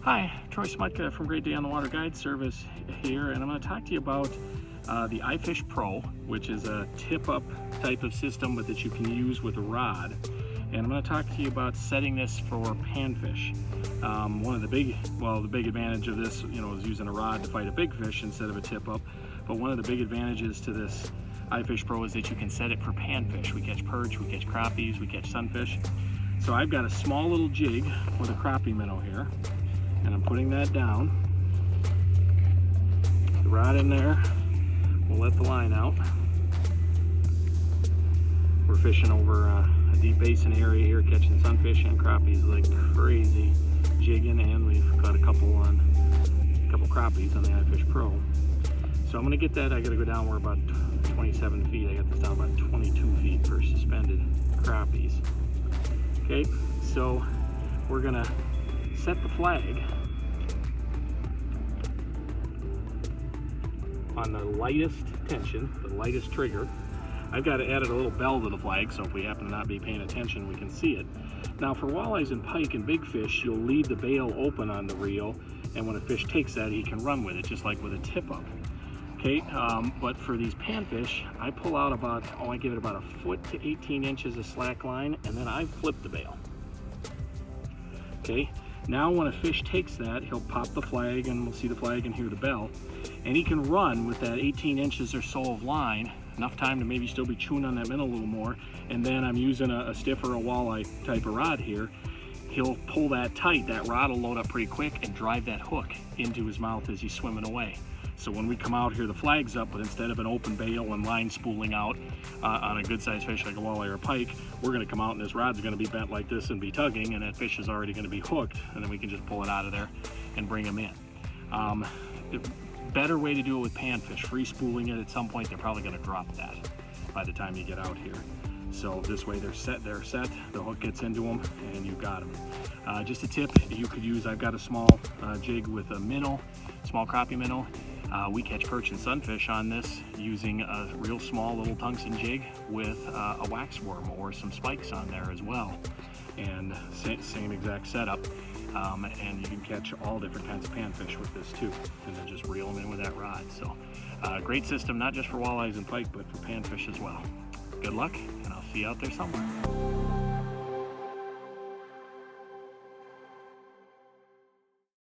Hi, Troy Smutka from Great Day on the Water Guide Service here, and I'm going to talk to you about the iFish Pro, which is a tip-up type of system but that you can use with a rod. And I'm going to talk to you about setting this for panfish. One of the big advantage of this, is using a rod to fight a big fish instead of a tip-up. But one of the big advantages to this iFish Pro is that you can set it for panfish. We catch perch, we catch crappies, we catch sunfish. So I've got a small little jig with a crappie minnow here, and I'm putting that down. The rod in there, we'll let the line out. We're fishing over a deep basin area here, catching sunfish and crappies like crazy, jigging, and we've got a couple crappies on the iFish Pro. So I'm gonna get that. I gotta go down. We're about 27 feet. I got this down about 22 feet for suspended crappies. Okay, so we're gonna set the flag on the lightest tension, the lightest trigger. I've got to add a little bell to the flag, so if we happen to not be paying attention, we can see it. Now for walleyes and pike and big fish, you'll leave the bail open on the reel, and when a fish takes that, he can run with it, just like with a tip-up. Okay, but for these panfish, I pull out I give it about a foot to 18 inches of slack line, and then I flip the bail. Okay, now when a fish takes that, he'll pop the flag, and we'll see the flag and hear the bell, and he can run with that 18 inches or so of line, enough time to maybe still be chewing on that minnow a little more, and then I'm using a stiffer, a walleye type of rod here. He'll pull that tight, that rod will load up pretty quick and drive that hook into his mouth as he's swimming away. So when we come out here, the flag's up, but instead of an open bail and line spooling out on a good sized fish like a walleye or a pike, we're gonna come out and this rod's gonna be bent like this and be tugging, and that fish is already gonna be hooked, and then we can just pull it out of there and bring him in. Better way to do it with panfish, free spooling it. At some point they're probably going to drop that by the time you get out here. So this way they're set, the hook gets into them, and you got them. Just a tip, you could use, I've got a small jig with a minnow, small crappie minnow. We catch perch and sunfish on this using a real small little tungsten jig with a wax worm or some spikes on there as well. And same exact setup. And you can catch all different kinds of panfish with this too, and then just reel them in with that rod. So great system, not just for walleyes and pike, but for panfish as well. Good luck, and I'll see you out there somewhere.